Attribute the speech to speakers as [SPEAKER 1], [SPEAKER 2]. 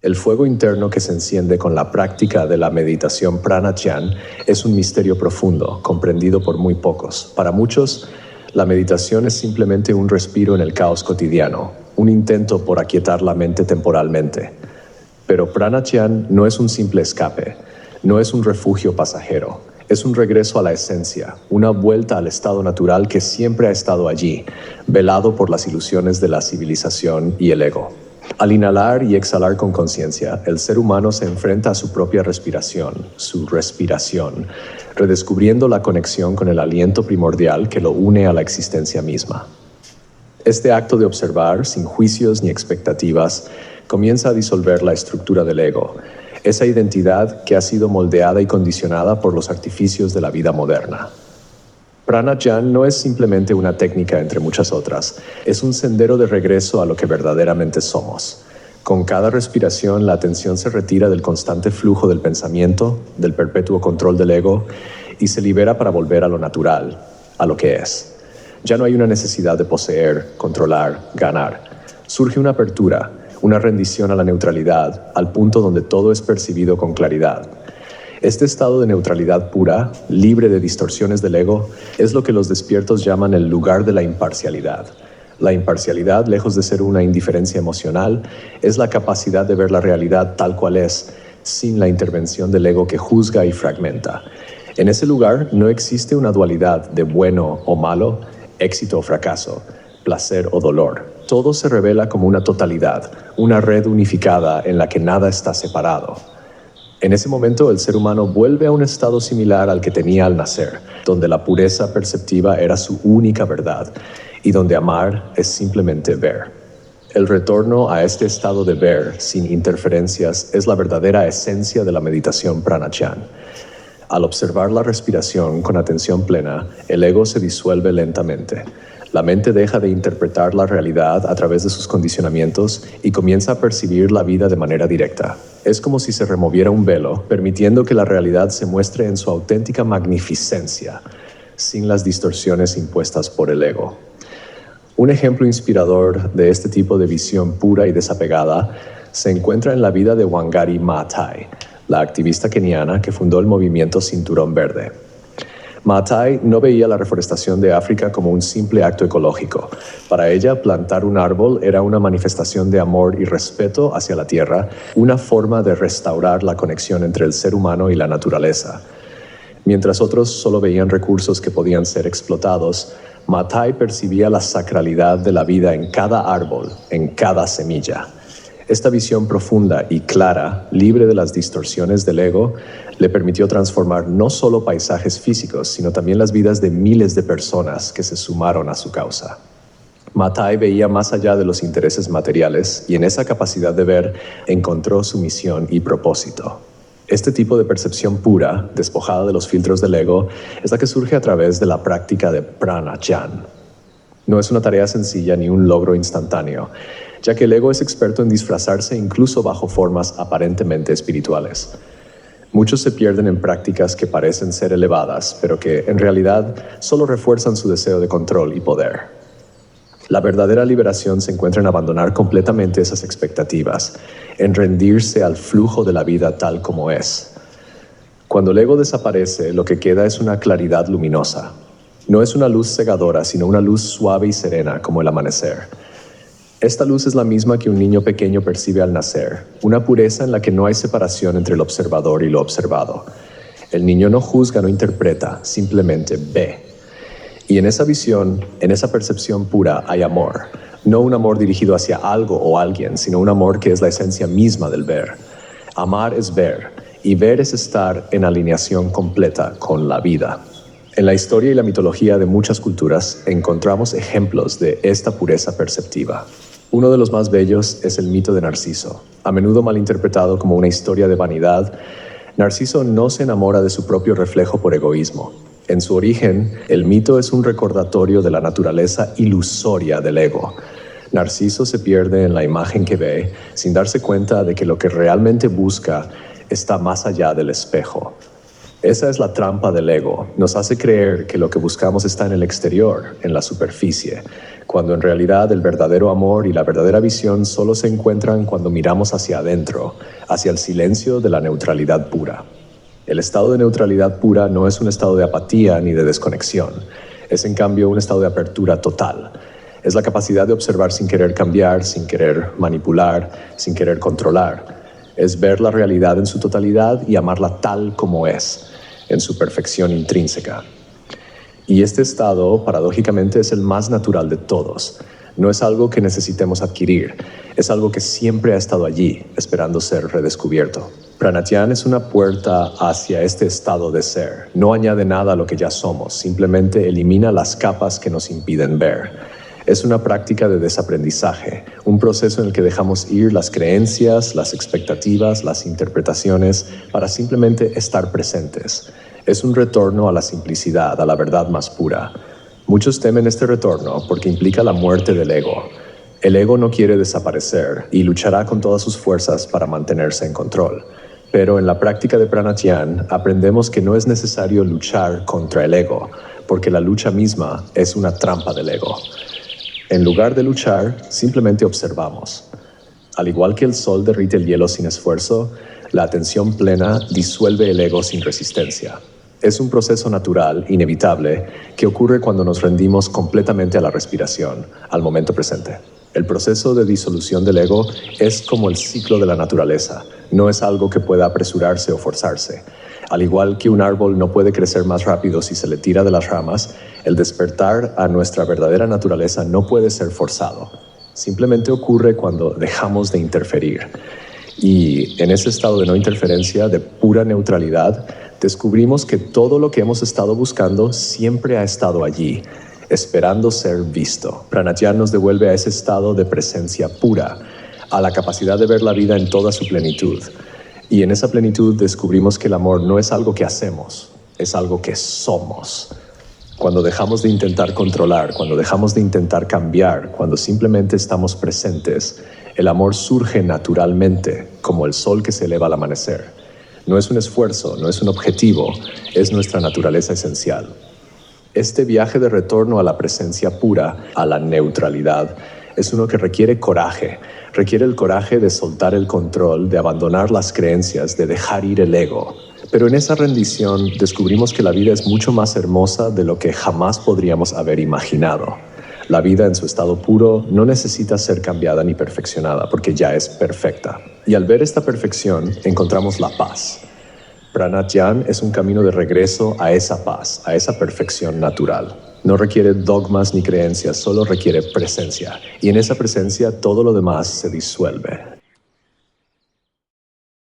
[SPEAKER 1] El fuego interno que se enciende con la práctica de la meditación pranayama es un misterio profundo, comprendido por muy pocos. Para muchos, la meditación es simplemente un respiro en el caos cotidiano, un intento por aquietar la mente temporalmente. Pero pranayama no es un simple escape, no es un refugio pasajero, es un regreso a la esencia, una vuelta al estado natural que siempre ha estado allí, velado por las ilusiones de la civilización y el ego. Al inhalar y exhalar con conciencia, el ser humano se enfrenta a su propia respiración, redescubriendo la conexión con el aliento primordial que lo une a la existencia misma. Este acto de observar, sin juicios ni expectativas, comienza a disolver la estructura del ego, esa identidad que ha sido moldeada y condicionada por los artificios de la vida moderna. Pranayama no es simplemente una técnica entre muchas otras, es un sendero de regreso a lo que verdaderamente somos. Con cada respiración, la atención se retira del constante flujo del pensamiento, del perpetuo control del ego, y se libera para volver a lo natural, a lo que es. Ya no hay una necesidad de poseer, controlar, ganar. Surge una apertura, una rendición a la neutralidad, al punto donde todo es percibido con claridad. Este estado de neutralidad pura, libre de distorsiones del ego, es lo que los despiertos llaman el lugar de la imparcialidad. La imparcialidad, lejos de ser una indiferencia emocional, es la capacidad de ver la realidad tal cual es, sin la intervención del ego que juzga y fragmenta. En ese lugar no existe una dualidad de bueno o malo, éxito o fracaso, placer o dolor. Todo se revela como una totalidad, una red unificada en la que nada está separado. En ese momento, el ser humano vuelve a un estado similar al que tenía al nacer, donde la pureza perceptiva era su única verdad, y donde amar es simplemente ver. El retorno a este estado de ver, sin interferencias, es la verdadera esencia de la meditación pranayama. Al observar la respiración con atención plena, el ego se disuelve lentamente. La mente deja de interpretar la realidad a través de sus condicionamientos y comienza a percibir la vida de manera directa. Es como si se removiera un velo, permitiendo que la realidad se muestre en su auténtica magnificencia, sin las distorsiones impuestas por el ego. Un ejemplo inspirador de este tipo de visión pura y desapegada se encuentra en la vida de Wangari Maathai, la activista keniana que fundó el movimiento Cinturón Verde. Maathai no veía la reforestación de África como un simple acto ecológico. Para ella, plantar un árbol era una manifestación de amor y respeto hacia la tierra, una forma de restaurar la conexión entre el ser humano y la naturaleza. Mientras otros solo veían recursos que podían ser explotados, Maathai percibía la sacralidad de la vida en cada árbol, en cada semilla. Esta visión profunda y clara, libre de las distorsiones del ego, le permitió transformar no solo paisajes físicos, sino también las vidas de miles de personas que se sumaron a su causa. Maathai veía más allá de los intereses materiales y en esa capacidad de ver encontró su misión y propósito. Este tipo de percepción pura, despojada de los filtros del ego, es la que surge a través de la práctica de pranayama. No es una tarea sencilla ni un logro instantáneo, ya que el ego es experto en disfrazarse incluso bajo formas aparentemente espirituales. Muchos se pierden en prácticas que parecen ser elevadas, pero que en realidad solo refuerzan su deseo de control y poder. La verdadera liberación se encuentra en abandonar completamente esas expectativas, en rendirse al flujo de la vida tal como es. Cuando el ego desaparece, lo que queda es una claridad luminosa. No es una luz cegadora, sino una luz suave y serena como el amanecer. Esta luz es la misma que un niño pequeño percibe al nacer, una pureza en la que no hay separación entre el observador y lo observado. El niño no juzga, no interpreta, simplemente ve. Y en esa visión, en esa percepción pura, hay amor. No un amor dirigido hacia algo o alguien, sino un amor que es la esencia misma del ver. Amar es ver, y ver es estar en alineación completa con la vida. En la historia y la mitología de muchas culturas encontramos ejemplos de esta pureza perceptiva. Uno de los más bellos es el mito de Narciso. A menudo malinterpretado como una historia de vanidad, Narciso no se enamora de su propio reflejo por egoísmo. En su origen, el mito es un recordatorio de la naturaleza ilusoria del ego. Narciso se pierde en la imagen que ve, sin darse cuenta de que lo que realmente busca está más allá del espejo. Esa es la trampa del ego. Nos hace creer que lo que buscamos está en el exterior, en la superficie, cuando en realidad el verdadero amor y la verdadera visión solo se encuentran cuando miramos hacia adentro, hacia el silencio de la neutralidad pura. El estado de neutralidad pura no es un estado de apatía ni de desconexión. Es en cambio un estado de apertura total. Es la capacidad de observar sin querer cambiar, sin querer manipular, sin querer controlar. Es ver la realidad en su totalidad y amarla tal como es, en su perfección intrínseca. Y este estado, paradójicamente, es el más natural de todos. No es algo que necesitemos adquirir, es algo que siempre ha estado allí, esperando ser redescubierto. Pranayama es una puerta hacia este estado de ser. No añade nada a lo que ya somos, simplemente elimina las capas que nos impiden ver. Es una práctica de desaprendizaje, un proceso en el que dejamos ir las creencias, las expectativas, las interpretaciones, para simplemente estar presentes. Es un retorno a la simplicidad, a la verdad más pura. Muchos temen este retorno porque implica la muerte del ego. El ego no quiere desaparecer y luchará con todas sus fuerzas para mantenerse en control. Pero en la práctica de Pranayama aprendemos que no es necesario luchar contra el ego, porque la lucha misma es una trampa del ego. En lugar de luchar, simplemente observamos. Al igual que el sol derrite el hielo sin esfuerzo, la atención plena disuelve el ego sin resistencia. Es un proceso natural, inevitable, que ocurre cuando nos rendimos completamente a la respiración, al momento presente. El proceso de disolución del ego es como el ciclo de la naturaleza, no es algo que pueda apresurarse o forzarse. Al igual que un árbol no puede crecer más rápido si se le tira de las ramas, el despertar a nuestra verdadera naturaleza no puede ser forzado. Simplemente ocurre cuando dejamos de interferir. Y en ese estado de no interferencia, de pura neutralidad, descubrimos que todo lo que hemos estado buscando siempre ha estado allí, esperando ser visto. Pranayama nos devuelve a ese estado de presencia pura, a la capacidad de ver la vida en toda su plenitud. Y en esa plenitud descubrimos que el amor no es algo que hacemos, es algo que somos. Cuando dejamos de intentar controlar, cuando dejamos de intentar cambiar, cuando simplemente estamos presentes, el amor surge naturalmente, como el sol que se eleva al amanecer. No es un esfuerzo, no es un objetivo, es nuestra naturaleza esencial. Este viaje de retorno a la presencia pura, a la neutralidad, es uno que requiere coraje. Requiere el coraje de soltar el control, de abandonar las creencias, de dejar ir el ego. Pero en esa rendición descubrimos que la vida es mucho más hermosa de lo que jamás podríamos haber imaginado. La vida en su estado puro no necesita ser cambiada ni perfeccionada porque ya es perfecta. Y al ver esta perfección encontramos la paz. Pranayama es un camino de regreso a esa paz, a esa perfección natural. No requiere dogmas ni creencias, solo requiere presencia. Y en esa presencia todo lo demás se disuelve.